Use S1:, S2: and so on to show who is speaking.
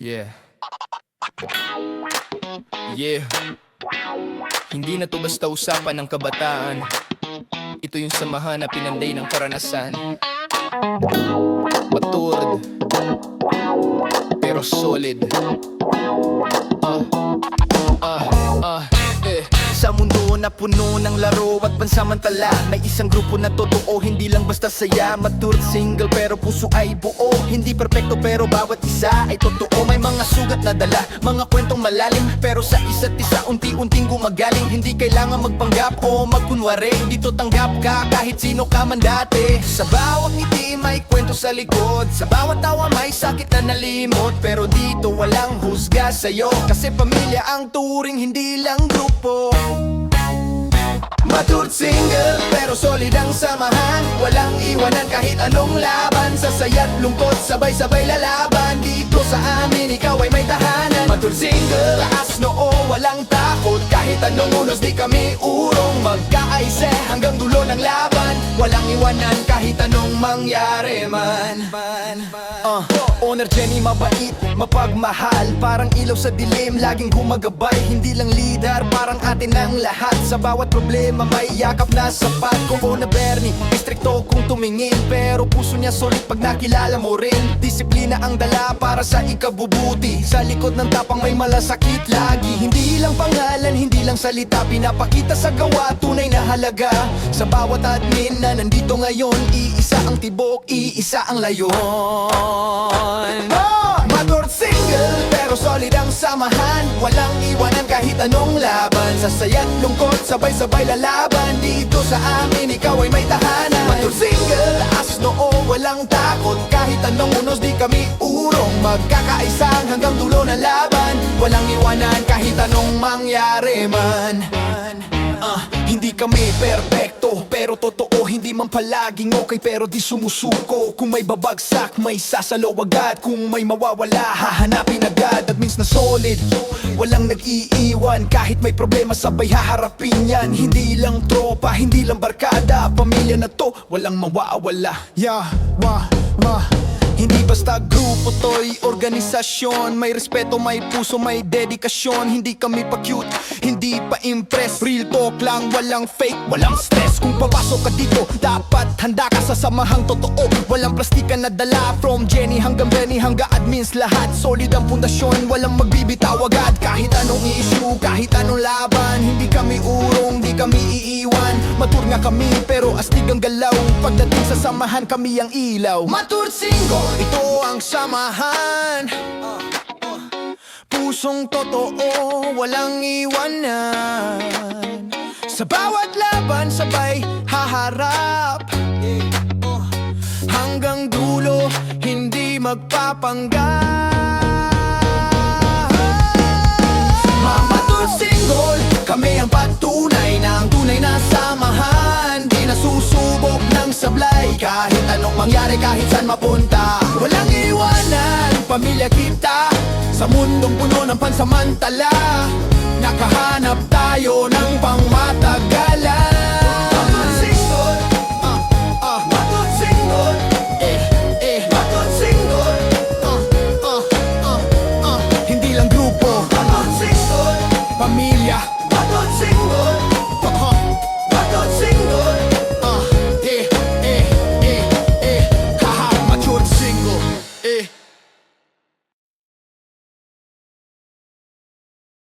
S1: Yeah. Yeah. Hindi na to basta usapan ng kabataan. Ito yung samahan na pinanday ng karanasan. Matured pero solid.
S2: Sa mundo na puno ng laro at pansamantala, may isang grupo na totoo, hindi lang basta saya. Matured single pero puso ay buo. Hindi perpekto pero bawat isa ay totoo. May mga sugat na dala, mga kwentong malalim, pero sa isa't isa unti-unting gumagaling. Hindi kailangan magpanggap o magkunwari, dito tanggap ka kahit sino ka man dati. Sa bawat ngiti may kwento sa likod, sa bawat tawa may sakit na nalimot. Pero dito walang husga sa'yo, kasi pamilya ang turing, hindi lang grupo. Matured single pero solid ang samahan, walang iwanan kahit anong laban. Sa saya't lungkot sabay-sabay lalaban, dito sa amin ikaw ay may tahanan. Matured single, taas noo, walang takot, kahit anong unos di kami urong. Magkaayse hanggang dulo ng laban, walang iwanan kahit anong mangyari man. Owner Jenny mabait, mapagmahal, parang ilaw sa dilim, laging gumagabay. Hindi lang leader, parang atin ang lahat. Sa bawat problema may yakap na sapat. Kung na Bernie, istrikto kung tumingin, pero puso niya solid pag nakilala mo rin. Disiplina ang dala para sa ikabubuti, sa likod ng tapang may malasakit lagi. Hindi lang pangalan, hindi lang salita, pinapakita sa gawa, tunay na halaga. Sa bawat admin na nandito ngayon, iisa ang tibok, iisa ang layon. Matured single pero solid ang samahan, walang iwanan kahit anong laban. Sa saya't lungkot sabay-sabay lalaban, dito sa amin ikaw ay may tahanan. Matured single, as noo, walang takot, kahit anong unos di kami urong. Magkakaisang hanggang dulo ng laban, walang iwanan kahit anong mangyari man. Hindi kami perpekto pero totoo, hindi man palaging okay pero di sumusuko. Kung may babagsak may sasalo agad, kung may mawawala hahanapin agad. That means na solid, walang nag-iiwan, kahit may problema sabay haharapin yan. Hindi lang tropa, hindi lang barkada, pamilya na to, walang mawawala. Hindi basta grupo to'y organisasyon, may respeto, may puso, may dedikasyon. Hindi kami pa cute, hindi pa impress, real talk lang, walang fake, walang stress. Kung papasok ka dito, dapat handa ka sa samahang totoo. Walang plastikan na dala, from Jenny hanggang Benny hanggang admins, lahat solid ang pundasyon, walang magbibitaw agad. Kahit anong issue, kahit anong laban, hindi kami urong, di kami iiwan. Mature nga kami pero astig ang galaw, pagdating sa samahan kami ang ilaw. Matured single, ito ang samahan, pusong totoo, walang iwanan. Sa bawat laban sabay haharap, hanggang dulo hindi magpapanggap. Matured single, kami ang patunay ng tunay na samahan. Di nasusubok ng sablay, kahit anong mangyari, kahit saan mapunta. Walang iwanan, pamilya kita, sa mundong puno ng pansamantala. Nakahanap tayo ng pangmatagalan.